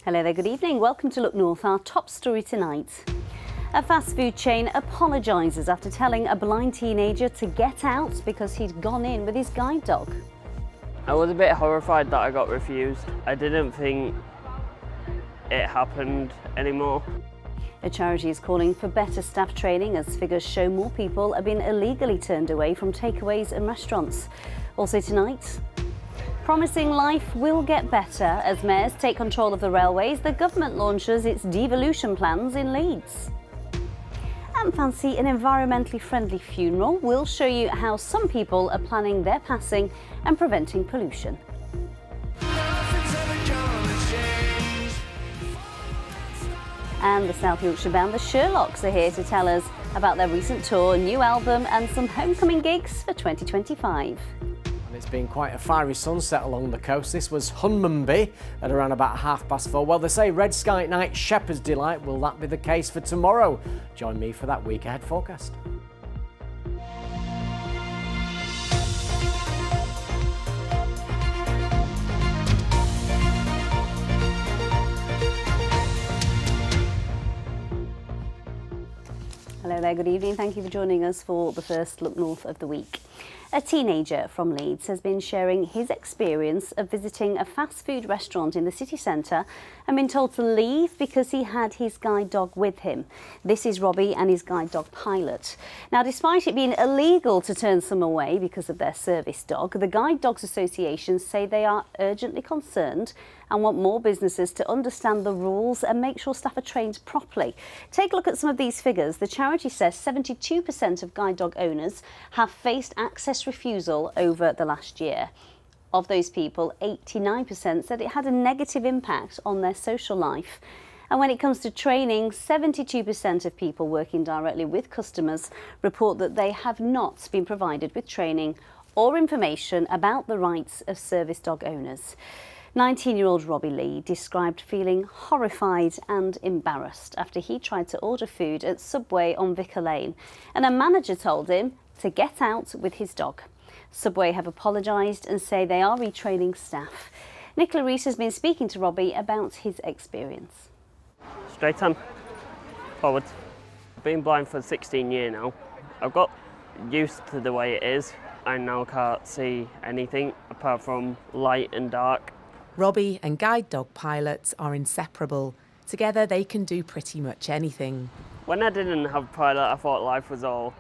Hello there, good evening. Welcome to Look North. Our top story tonight. A fast food chain apologises after telling a blind teenager to get out because he'd gone in with his guide dog. I was a bit horrified that I got refused. I didn't think it happened anymore. A charity is calling for better staff training as figures show more people are being illegally turned away from takeaways and restaurants. Also tonight, promising life will get better as mayors take control of the railways. The government launches its devolution plans in Leeds. And fancy an environmentally friendly funeral? We'll show you how some people are planning their passing and preventing pollution. And the South Yorkshire band, the Sherlocks, are here to tell us about their recent tour, new album and some homecoming gigs for 2025. And it's been quite a fiery sunset along the coast. This was Hunmanby at around about 4:30. Well, they say red sky at night, shepherd's delight. Will that be the case for tomorrow? Join me for that week ahead forecast. Hello there, good evening. Thank you for joining us for the first Look North of the week. A teenager from Leeds has been sharing his experience of visiting a fast food restaurant in the city centre and been told to leave because he had his guide dog with him. This is Robbie and his guide dog Pilot. Now, despite it being illegal to turn some away because of their service dog, the Guide Dogs Association say they are urgently concerned and want more businesses to understand the rules and make sure staff are trained properly. Take a look at some of these figures. The charity says 72% of guide dog owners have faced access refusal over the last year. Of those people, 89% said it had a negative impact on their social life. And when it comes to training, 72% of people working directly with customers report that they have not been provided with training or information about the rights of service dog owners. 19-year-old Robbie Lee described feeling horrified and embarrassed after he tried to order food at Subway on Vicar Lane, and a manager told him to get out with his dog. Subway have apologised and say they are retraining staff. Nicola Rees has been speaking to Robbie about his experience. Straight on, forward. I've been blind for 16 years now. I've got used to the way it is. I now can't see anything apart from light and dark. Robbie and guide dog Pilot are inseparable. Together they can do pretty much anything. When I didn't have Pilot, I thought life was all,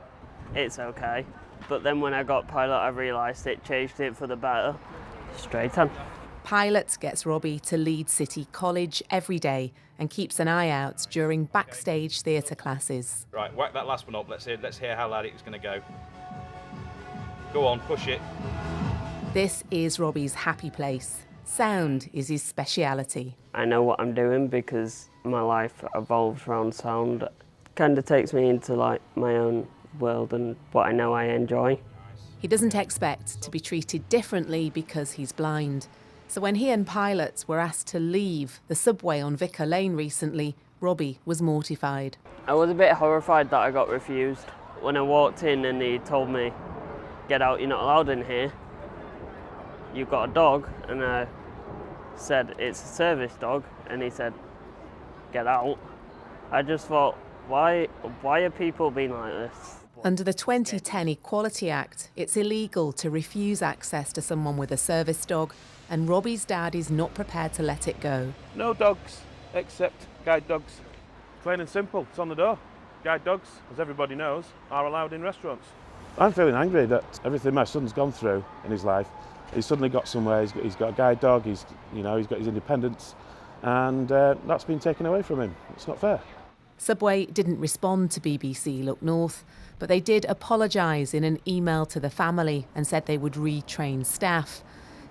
it's okay. But then when I got Pilot, I realised it changed it for the better. Straight on. Pilot gets Robbie to Leeds City College every day and keeps an eye out during backstage theatre classes. Right, whack that last one up. Let's hear how loud it's going to go. Go on, push it. This is Robbie's happy place. Sound is his speciality. I know what I'm doing because my life evolves around sound. Kind of takes me into like my own world and what I know I enjoy. He doesn't expect to be treated differently because he's blind. So when he and Pilot were asked to leave the Subway on Vicar Lane recently, Robbie was mortified. I was a bit horrified that I got refused. When I walked in and he told me, get out, you're not allowed in here. You've got a dog, and I said it's a service dog, and he said get out. I just thought, why are people being like this? Under the 2010 Equality Act, it's illegal to refuse access to someone with a service dog, and Robbie's dad is not prepared to let it go. No dogs except guide dogs. Plain and simple, it's on the door. Guide dogs, as everybody knows, are allowed in restaurants. I'm feeling angry that everything my son's gone through in his life, he's suddenly got somewhere, he's got a guide dog, he's got his independence, and that's been taken away from him. It's not fair. Subway didn't respond to BBC Look North, but they did apologise in an email to the family and said they would retrain staff.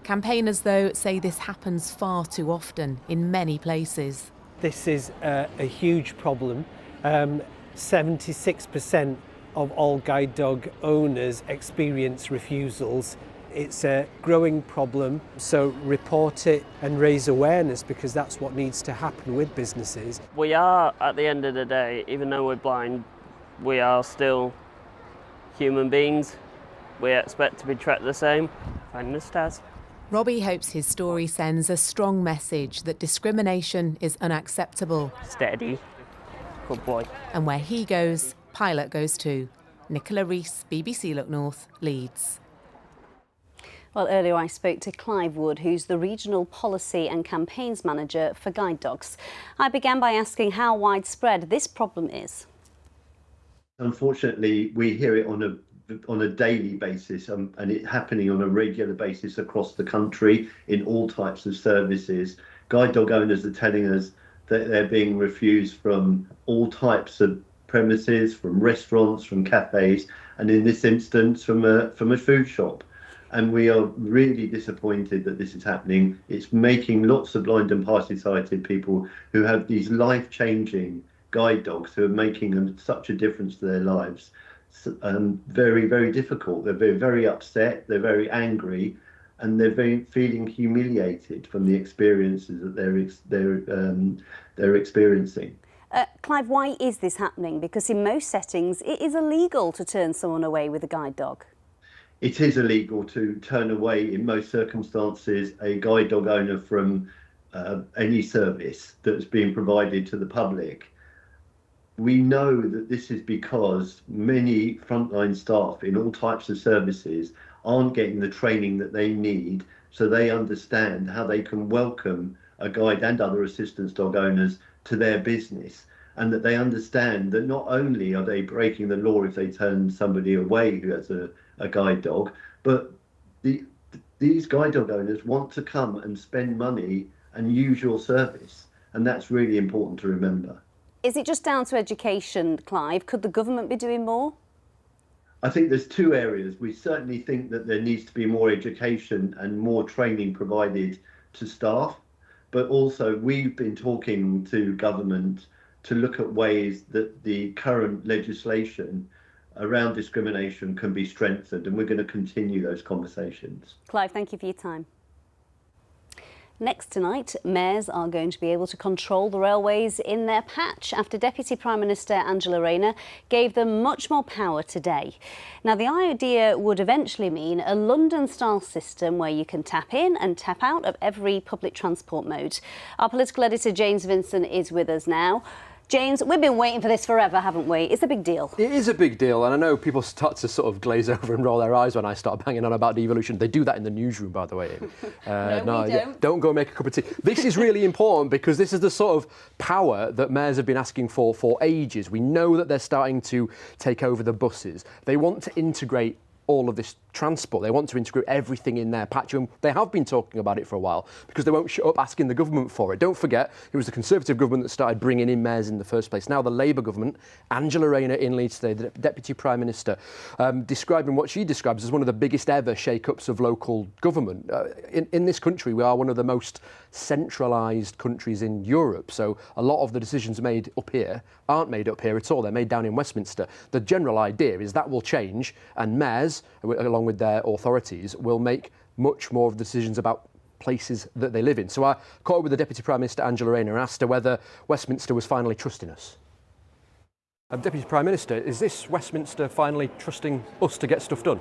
Campaigners, though, say this happens far too often in many places. This is a huge problem. 76% of all guide dog owners experience refusals. It's a growing problem, so report it and raise awareness because that's what needs to happen with businesses. We are, at the end of the day, even though we're blind, we are still human beings. We expect to be treated the same. Find the stairs. Robbie hopes his story sends a strong message that discrimination is unacceptable. Steady. Good boy. And where he goes, Pilot goes too. Nicola Rees, BBC Look North, Leeds. Well, earlier I spoke to Clive Wood, who's the Regional Policy and Campaigns Manager for Guide Dogs. I began by asking how widespread this problem is. Unfortunately, we hear it on a daily basis, and it happening on a regular basis across the country in all types of services. Guide dog owners are telling us that they're being refused from all types of premises, from restaurants, from cafes, and in this instance from a food shop. And we are really disappointed that this is happening. It's making lots of blind and partially sighted people who have these life-changing guide dogs who are making such a difference to their lives very, very difficult. They're very, very upset, they're very angry, and they're feeling humiliated from the experiences that they're experiencing. Clive, why is this happening? Because in most settings it is illegal to turn someone away with a guide dog. It is illegal to turn away, in most circumstances, a guide dog owner from any service that's being provided to the public. We know that this is because many frontline staff in all types of services aren't getting the training that they need, so they understand how they can welcome a guide and other assistance dog owners to their business, and that they understand that not only are they breaking the law if they turn somebody away who has a guide dog, but these guide dog owners want to come and spend money and use your service, and that's really important to remember. Is it just down to education, Clive? Could the government be doing more? I think there's two areas. We certainly think that there needs to be more education and more training provided to staff, but also we've been talking to government to look at ways that the current legislation around discrimination can be strengthened, and we're going to continue those conversations. Clive, thank you for your time. Next tonight, mayors are going to be able to control the railways in their patch after Deputy Prime Minister Angela Rayner gave them much more power today. Now, the idea would eventually mean a London-style system where you can tap in and tap out of every public transport mode. Our political editor James Vincent is with us now. James, we've been waiting for this forever, haven't we? It's a big deal. It is a big deal, and I know people start to sort of glaze over and roll their eyes when I start banging on about devolution. They do that in the newsroom, by the way. No, we don't. Don't go make a cup of tea. This is really important because this is the sort of power that mayors have been asking for ages. We know that they're starting to take over the buses. They want to integrate all of this transport. They want to integrate everything in their patch, and they have been talking about it for a while because they won't shut up asking the government for it. Don't forget, it was the Conservative government that started bringing in mayors in the first place. Now the Labour government, Angela Rayner in Leeds today, the Deputy Prime Minister, describing what she describes as one of the biggest ever shake-ups of local government. In this country, we are one of the most centralised countries in Europe, so a lot of the decisions made up here aren't made up here at all. They're made down in Westminster. The general idea is that will change, and mayors, along with their authorities, will make much more of decisions about places that they live in. So I caught up with the Deputy Prime Minister Angela Rayner and asked her whether Westminster was finally trusting us. Deputy Prime Minister, is this Westminster finally trusting us to get stuff done?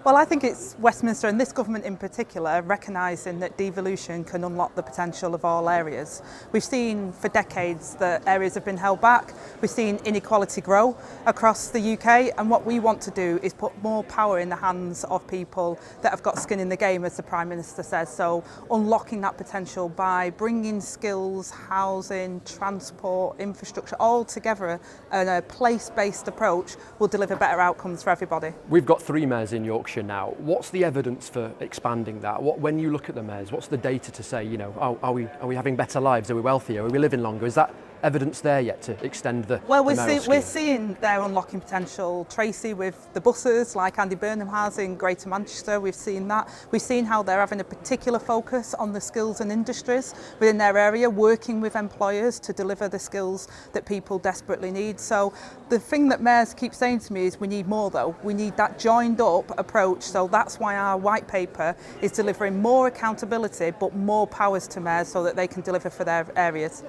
Well, I think it's Westminster and this government in particular recognising that devolution can unlock the potential of all areas. We've seen for decades that areas have been held back. We've seen inequality grow across the UK, and what we want to do is put more power in the hands of people that have got skin in the game, as the Prime Minister says. So unlocking that potential by bringing skills, housing, transport, infrastructure all together in a place-based approach will deliver better outcomes for everybody. We've got 3 mayors in Yorkshire now. What's the evidence for expanding that? When you look at the mayors, what's the data to say, you know, are we having better lives? Are we wealthier? Are we living longer? Is that evidence there yet to extend the we're seeing their unlocking potential. Tracy with the buses, like Andy Burnham has in Greater Manchester, we've seen that. We've seen how they're having a particular focus on the skills and industries within their area, working with employers to deliver the skills that people desperately need. So the thing that mayors keep saying to me is we need more though. We need that joined up approach. So that's why our white paper is delivering more accountability but more powers to mayors so that they can deliver for their areas.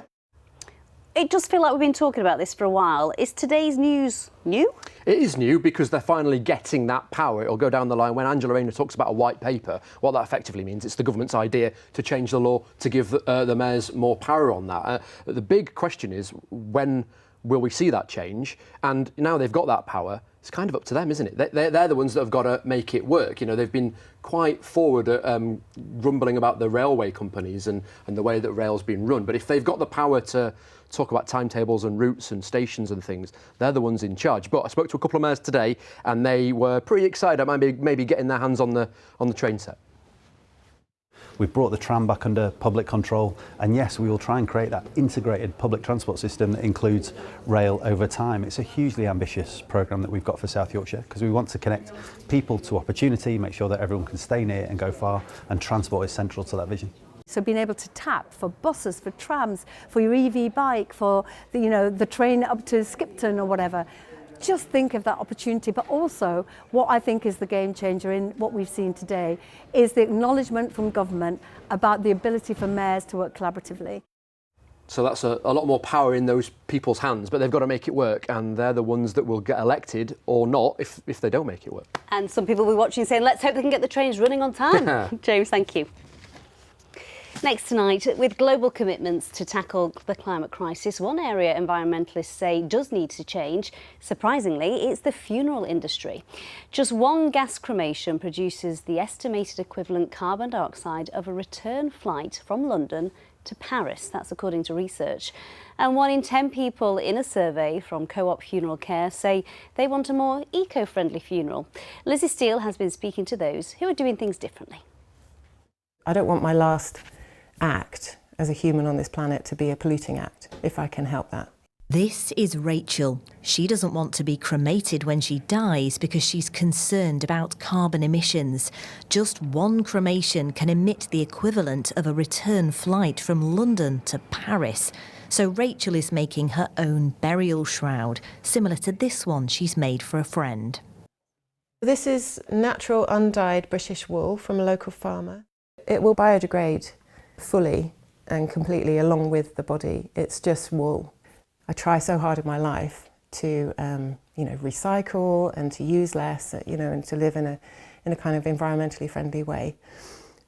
It does feel like we've been talking about this for a while. Is today's news new? It is new because they're finally getting that power. It'll go down the line. When Angela Rayner talks about a white paper, what that effectively means, it's the government's idea to change the law to give the mayors more power on that. The big question is, when will we see that change? And now they've got that power, it's kind of up to them, isn't it? They're the ones that have got to make it work. You know, they've been quite forward at rumbling about the railway companies and the way that rail's been run. But if they've got the power to talk about timetables and routes and stations and things, they're the ones in charge. But I spoke to a couple of mayors today and they were pretty excited about maybe getting their hands on the train set. We've brought the tram back under public control, and yes, we will try and create that integrated public transport system that includes rail over time. It's a hugely ambitious programme that we've got for South Yorkshire, because we want to connect people to opportunity, make sure that everyone can stay near and go far, and transport is central to that vision. So being able to tap for buses, for trams, for your EV bike, for the train up to Skipton or whatever. Just think of that opportunity, but also what I think is the game changer in what we've seen today is the acknowledgement from government about the ability for mayors to work collaboratively. So that's a lot more power in those people's hands, but they've got to make it work, and they're the ones that will get elected or not if they don't make it work. And some people will be watching saying, let's hope they can get the trains running on time. James, thank you. Next tonight, with global commitments to tackle the climate crisis, one area environmentalists say does need to change, surprisingly, it's the funeral industry. Just one gas cremation produces the estimated equivalent carbon dioxide of a return flight from London to Paris. That's according to research. And 1 in 10 people in a survey from Co-op Funeral Care say they want a more eco-friendly funeral. Lizzie Steele has been speaking to those who are doing things differently. I don't want my last act as a human on this planet to be a polluting act, if I can help that. This is Rachel. She doesn't want to be cremated when she dies because she's concerned about carbon emissions. Just one cremation can emit the equivalent of a return flight from London to Paris. So Rachel is making her own burial shroud, similar to this one she's made for a friend. This is natural undyed British wool from a local farmer. It will biodegrade fully and completely along with the body. It's just wool. I try so hard in my life to recycle and to use less, and to live in a kind of environmentally friendly way.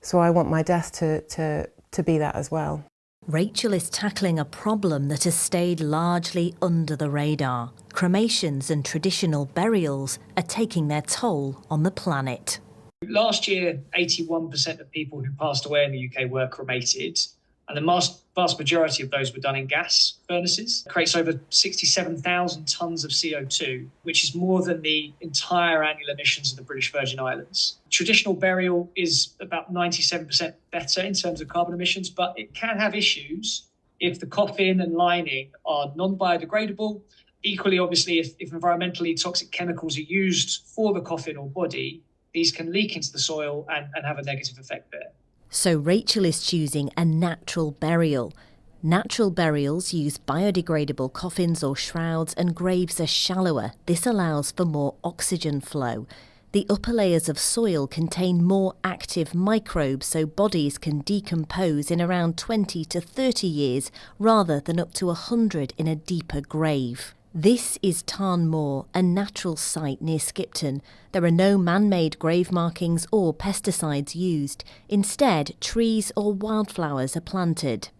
So I want my death to be that as well. Rachel is tackling a problem that has stayed largely under the radar. Cremations and traditional burials are taking their toll on the planet. Last year, 81% of people who passed away in the UK were cremated, and the vast majority of those were done in gas furnaces. It creates over 67,000 tonnes of CO2, which is more than the entire annual emissions of the British Virgin Islands. Traditional burial is about 97% better in terms of carbon emissions, but it can have issues if the coffin and lining are non-biodegradable. Equally, obviously, if environmentally toxic chemicals are used for the coffin or body, these can leak into the soil and have a negative effect there. So Rachel is choosing a natural burial. Natural burials use biodegradable coffins or shrouds, and graves are shallower. This allows for more oxygen flow. The upper layers of soil contain more active microbes, so bodies can decompose in around 20 to 30 years rather than up to 100 in a deeper grave. This is Tarn Moor, a natural site near Skipton. There are no man-made grave markings or pesticides used. Instead, trees or wildflowers are planted.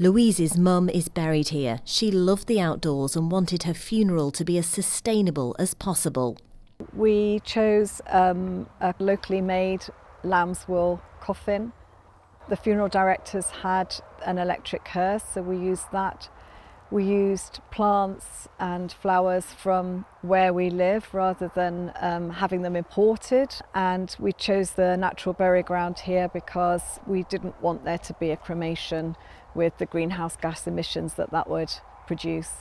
Louise's mum is buried here. She loved the outdoors and wanted her funeral to be as sustainable as possible. We chose a locally made lamb's wool coffin. The funeral directors had an electric hearse, so we used that. We used plants and flowers from where we live rather than having them imported, and we chose the natural burial ground here because we didn't want there to be a cremation with the greenhouse gas emissions that would produce.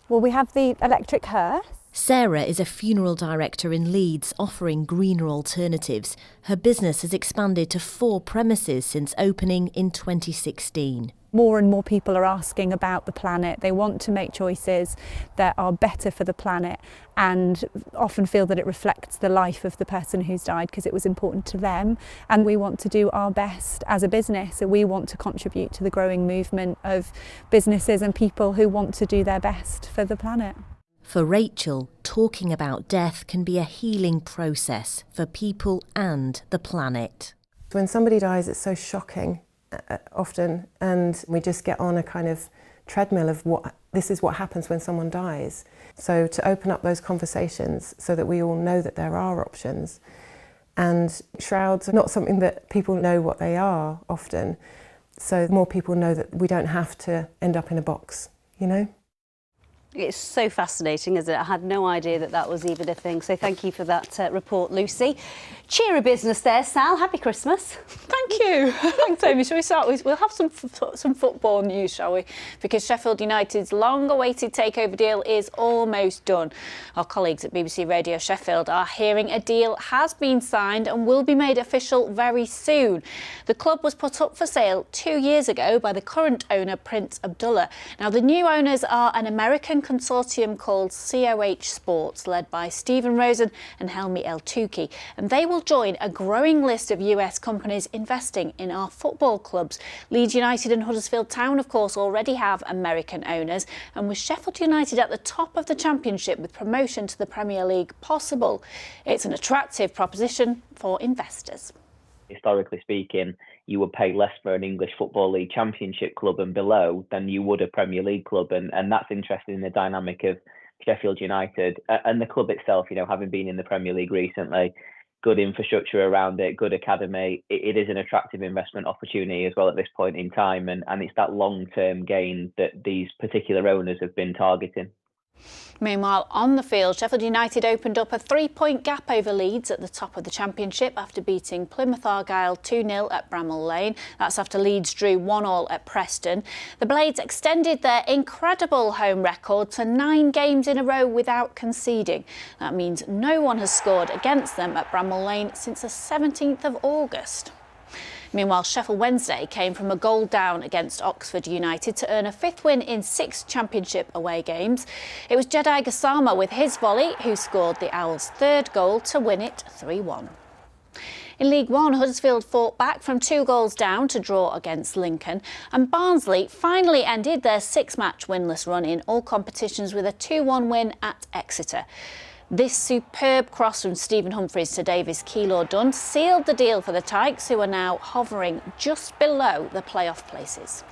Well, we have the electric hearse. Sarah is a funeral director in Leeds offering greener alternatives. Her business has expanded to 4 premises since opening in 2016. More and more people are asking about the planet. They want to make choices that are better for the planet and often feel that it reflects the life of the person who's died because it was important to them. And we want to do our best as a business. So we want to contribute to the growing movement of businesses and people who want to do their best for the planet. For Rachel, talking about death can be a healing process for people and the planet. When somebody dies, it's so shocking. Often, and we just get on a kind of treadmill of this is what happens when someone dies. So to open up those conversations so that we all know that there are options. And shrouds are not something that people know what they are often. So more people know that we don't have to end up in a box, you know? It's so fascinating, isn't it? I had no idea that that was even a thing. So thank you for that report, Lucy. Cheery business there, Sal. Happy Christmas. Thank you. Thanks, Amy. Shall we start with, we'll have some football news, shall we? Because Sheffield United's long-awaited takeover deal is almost done. Our colleagues at BBC Radio Sheffield are hearing a deal has been signed and will be made official very soon. The club was put up for sale 2 years ago by the current owner, Prince Abdullah. Now, the new owners are an American consortium called COH Sports, led by Stephen Rosen and Helmi El Touki, and they will join a growing list of US companies investing in our football clubs. Leeds United and Huddersfield Town, of course, already have American owners, and with Sheffield United at the top of the Championship with promotion to the Premier League possible, it's an attractive proposition for investors. Historically speaking, you would pay less for an English Football League Championship club and below than you would a Premier League club, and that's interesting in the dynamic of Sheffield United and the club itself. You know, having been in the Premier League recently, good infrastructure around it, good academy, it is an attractive investment opportunity as well at this point in time, and it's that long-term gain that these particular owners have been targeting. Meanwhile, on the field, Sheffield United opened up a 3-point gap over Leeds at the top of the Championship after beating Plymouth Argyle 2-0 at Bramall Lane. That's after Leeds drew 1-1 at Preston. The Blades extended their incredible home record to 9 games in a row without conceding. That means no one has scored against them at Bramall Lane since the 17th of August. Meanwhile, Sheffield Wednesday came from a goal down against Oxford United to earn a 5th win in 6 Championship away games. It was Jedi Gassama with his volley who scored the Owls' 3rd goal to win it 3-1. In League One, Huddersfield fought back from 2 goals down to draw against Lincoln, and Barnsley finally ended their 6-match winless run in all competitions with a 2-1 win at Exeter. This superb cross from Stephen Humphreys to Davis Keylor-Dunn sealed the deal for the Tykes, who are now hovering just below the playoff places.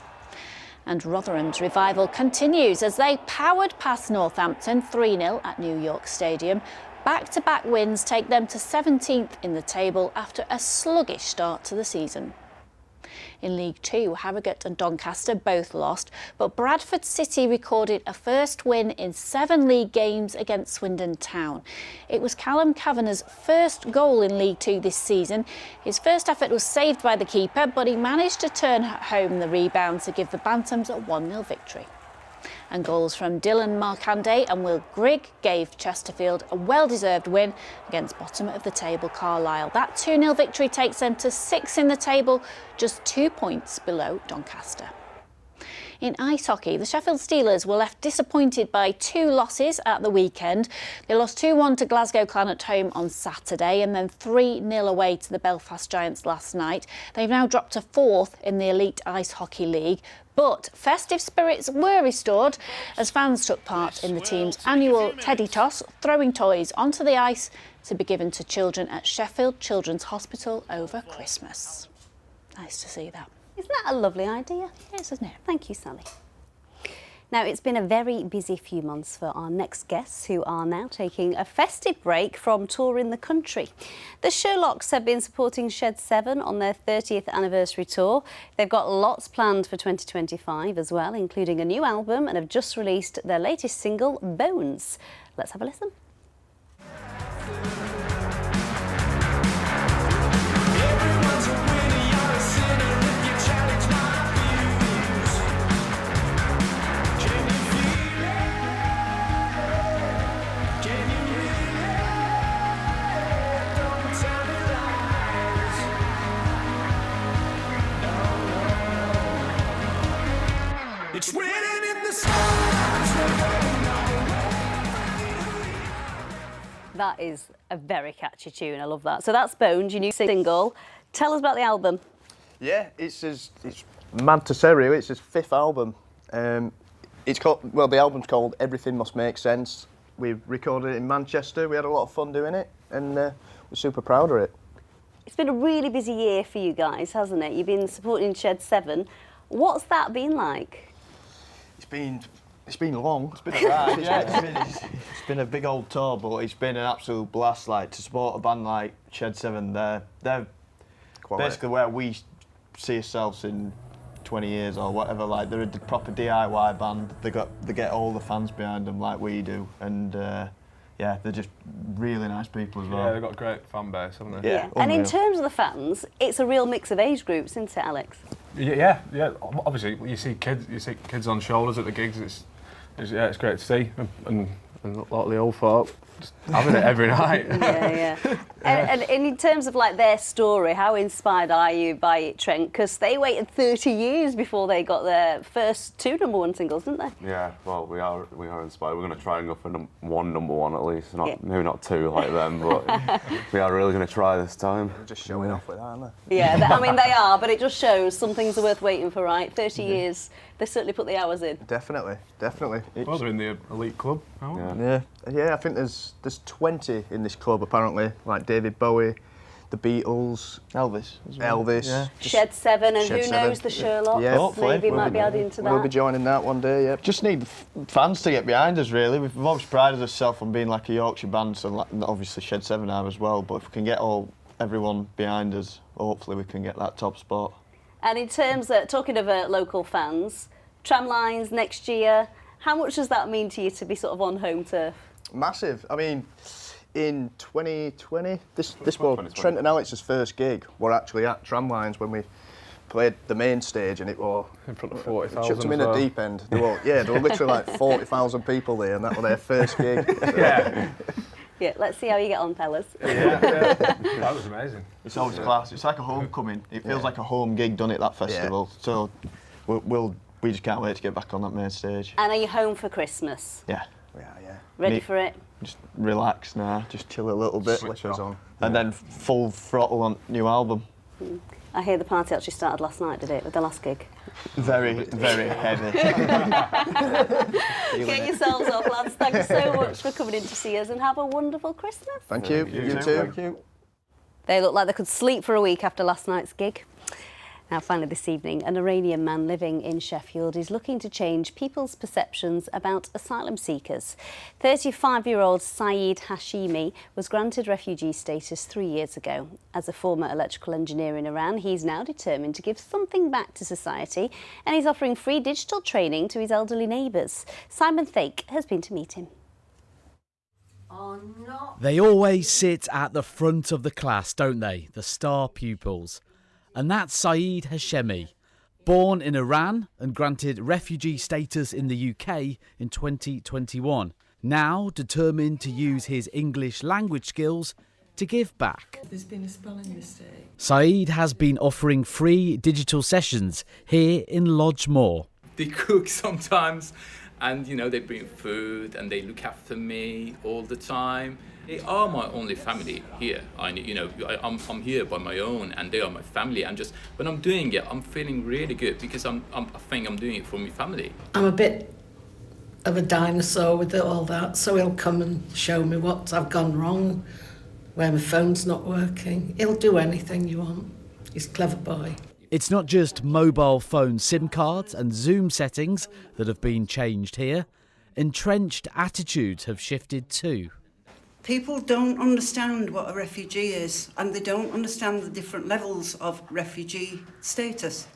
And Rotherham's revival continues as they powered past Northampton 3-0 at New York Stadium. Back-to-back wins take them to 17th in the table after a sluggish start to the season. In League Two, Harrogate and Doncaster both lost, but Bradford City recorded a first win in 7 league games against Swindon Town. It was Callum Kavanagh's first goal in League Two this season. His first effort was saved by the keeper, but he managed to turn home the rebound to give the Bantams a 1-0 victory. And goals from Dylan Markande and Will Grigg gave Chesterfield a well-deserved win against bottom of the table Carlisle. That 2-0 victory takes them to 6th in the table, just 2 points below Doncaster. In ice hockey, the Sheffield Steelers were left disappointed by 2 losses at the weekend. They lost 2-1 to Glasgow Clan at home on Saturday and then 3-0 away to the Belfast Giants last night. They've now dropped to 4th in the Elite Ice Hockey League. But festive spirits were restored as fans took part in the team's annual Teddy Toss, throwing toys onto the ice to be given to children at Sheffield Children's Hospital over Christmas. Nice to see that. Isn't that a lovely idea? Yes, isn't it? Thank you, Sally. Now, it's been a very busy few months for our next guests, who are now taking a festive break from touring the country. The Sherlocks have been supporting Shed 7 on their 30th anniversary tour. They've got lots planned for 2025 as well, including a new album, and have just released their latest single, Bones. Let's have a listen. It's written in the stars. That is a very catchy tune. I love that. So that's Bones, your new single. Tell us about the album. Yeah, it's mad to say really. It's his 5th album. It's called, well, the album's called Everything Must Make Sense. We recorded it in Manchester. We had a lot of fun doing it, and we're super proud of it. It's been a really busy year for you guys, hasn't it? You've been supporting Shed 7. What's that been like? It's been long. It's been a ride. Yeah, it's been a big old tour, but it's been an absolute blast. Like to support a band like Shed 7, they're basically where we see ourselves in 20 years or whatever. Like they're a proper DIY band. They get all the fans behind them like we do, and yeah, they're just really nice people as well. Yeah, they've got a great fan base, haven't they? Yeah. And in terms of the fans, it's a real mix of age groups, isn't it, Alex? Yeah. Obviously, you see kids on shoulders at the gigs. It's great to see, and a lot of the old folk just having it every night. Yeah. And in terms of like their story, how inspired are you by it, Trent? Because they waited 30 years before they got their first 2 #1 singles, didn't they? Yeah, well, we are inspired. We're going to try and go for one #1 at least, maybe not 2 like them, but we are really going to try this time. We're just showing off with that, aren't they? Yeah, I mean they are, but it just shows some things are worth waiting for, right? 30 years, they certainly put the hours in. Definitely. Well, they're in the elite club, aren't they? Yeah. I think there's 20 in this club apparently, like David Bowie, the Beatles, Elvis. Yeah. Shed 7, and who knows, the Sherlocks. Yeah, hopefully. Maybe might be added into that. We'll be joining that one day. Yeah. Just need fans to get behind us really. We've always prided ourselves on being like a Yorkshire band, so obviously Shed 7 are as well. But if we can get everyone behind us, hopefully we can get that top spot. And in terms of talking of local fans, tramlines next year, how much does that mean to you to be sort of on home turf? Massive. I mean, in 2020, this was Trent and Alex's first gig. We're actually at Tramlines when we played the main stage, and it was in front of 40,000. Chucked them in a deep end. There were literally like 40,000 people there, and that was their first gig. Yeah, let's see how you get on, fellas. Yeah. That was amazing. It's always class. It's like a homecoming. It feels like a home gig done at that festival. Yeah. So we just can't wait to get back on that main stage. And are you home for Christmas? Yeah, we are. Yeah. Ready for it? Just relax now. Just chill a little bit. Slippers on. And then full throttle on new album. I hear the party actually started last night, did it, with the last gig? Very, very heavy. Get yourselves off, lads. Thanks so much for coming in to see us, and have a wonderful Christmas. Thank you. You too. Thank you. They look like they could sleep for a week after last night's gig. Now, finally this evening, an Iranian man living in Sheffield is looking to change people's perceptions about asylum seekers. 35-year-old Saeed Hashimi was granted refugee status 3 years ago. As a former electrical engineer in Iran, he's now determined to give something back to society, and he's offering free digital training to his elderly neighbours. Simon Thake has been to meet him. They always sit at the front of the class, don't they? The star pupils. And that's Saeed Hashemi, born in Iran and granted refugee status in the UK in 2021. Now determined to use his English language skills to give back. There's been a spelling mistake. Saeed has been offering free digital sessions here in Lodgemore. They cook sometimes, and they bring food and they look after me all the time. They are my only family here. I'm here by my own, and they are my family. And just when I'm doing it, I'm feeling really good because I think I'm doing it for my family. I'm a bit of a dinosaur with all that, so he'll come and show me what I've gone wrong, where my phone's not working. He'll do anything you want. He's a clever boy. It's not just mobile phone SIM cards and Zoom settings that have been changed here. Entrenched attitudes have shifted too. People don't understand what a refugee is, and they don't understand the different levels of refugee status.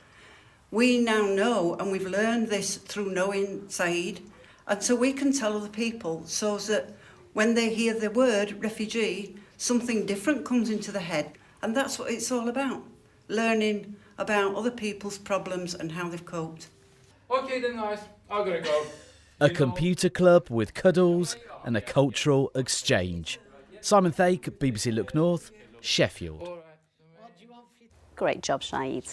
We now know, and we've learned this through knowing Saeed, and so we can tell other people so that when they hear the word refugee, something different comes into their head. And that's what it's all about, learning about other people's problems and how they've coped. Okay then, guys, I'm gonna go. A computer club with cuddles and a cultural exchange. Simon Thake, BBC Look North, Sheffield. Great job, Saeed.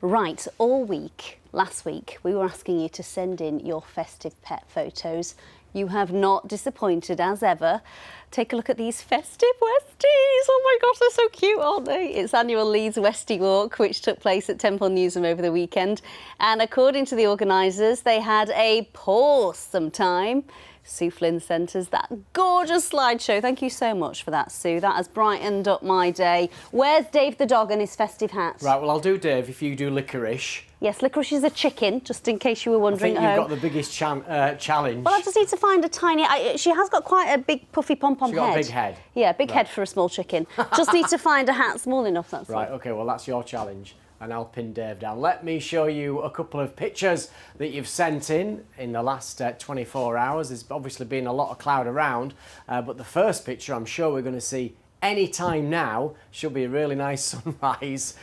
Right, all week, Last week, we were asking you to send in your festive pet photos. You have not disappointed as ever. Take a look at these festive Westies. Oh my gosh, they're so cute, aren't they? It's annual Leeds Westie Walk, which took place at Temple Newsam over the weekend. And according to the organisers, they had a pawsome time. Sue Flynn sent us that gorgeous slideshow. Thank you so much for that, Sue. That has brightened up my day. Where's Dave the dog and his festive hat? Right, well, I'll do Dave if you do Licorice. Yes, Licorice is a chicken, just in case you were wondering. I think you've got the biggest challenge. Well, I just need to find a tiny... she has got quite a big puffy pom-pom head. She's got a big head. Yeah, big head for a small chicken. Just need to find a hat small enough, that's Right, all. OK, well, that's your challenge. And I'll pin Dave down. Let me show you a couple of pictures that you've sent in the last 24 hours. There's obviously been a lot of cloud around, but the first picture I'm sure we're going to see any time now. Should be a really nice sunrise.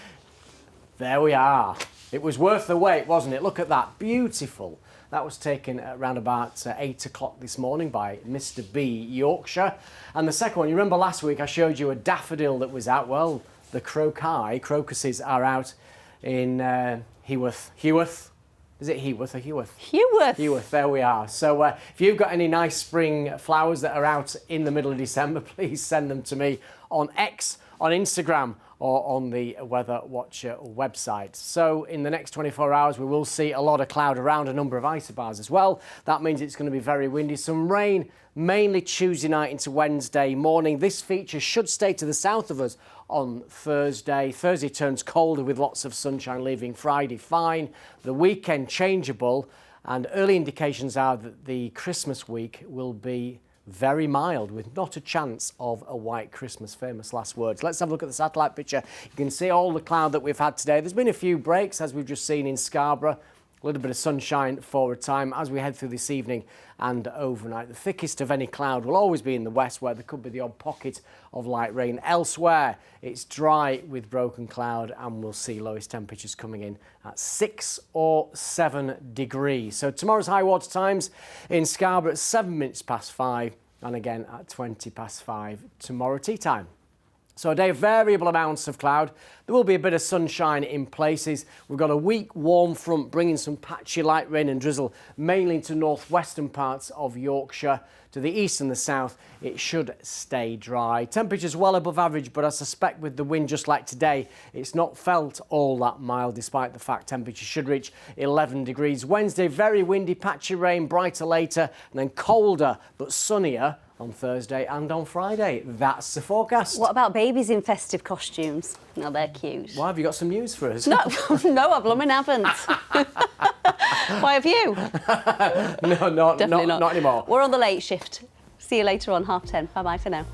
There we are. It was worth the wait, wasn't it? Look at that, beautiful. That was taken at around about 8 o'clock this morning by Mr. B, Yorkshire. And the second one, you remember last week I showed you a daffodil that was out. Well, the crocuses are out in Heworth. Is it Heworth or Heworth? Heworth, there we are. So if you've got any nice spring flowers that are out in the middle of December, please send them to me on X, on Instagram, or on the Weather Watcher website. So in the next 24 hours, we will see a lot of cloud around, a number of isobars as well. That means it's going to be very windy. Some rain, mainly Tuesday night into Wednesday morning. This feature should stay to the south of us on Thursday. Thursday turns colder with lots of sunshine, leaving Friday fine. The weekend changeable, and early indications are that the Christmas week will be very mild with not a chance of a white Christmas, famous last words. Let's have a look at the satellite picture. You can see all the cloud that we've had today. There's been a few breaks, as we've just seen in Scarborough. A little bit of sunshine for a time as we head through this evening and overnight. The thickest of any cloud will always be in the west, where there could be the odd pocket of light rain. Elsewhere, it's dry with broken cloud, and we'll see lowest temperatures coming in at 6 or 7 degrees. So tomorrow's high water times in Scarborough at 7 minutes past 5, and again at 20 past 5 tomorrow tea time. So a day of variable amounts of cloud. There will be a bit of sunshine in places. We've got a weak warm front bringing some patchy light rain and drizzle, mainly into northwestern parts of Yorkshire. To the east and the south, it should stay dry. Temperatures well above average, but I suspect with the wind just like today, it's not felt all that mild, despite the fact temperatures should reach 11 degrees. Wednesday, very windy, patchy rain, brighter later, and then colder but sunnier on Thursday and on Friday. That's the forecast. What about babies in festive costumes? No, they're cute. Why, have you got some news for us? No, no, I blooming haven't. Why have you? No, not anymore. We're on the late shift. See you later on 10:30. Bye-bye for now.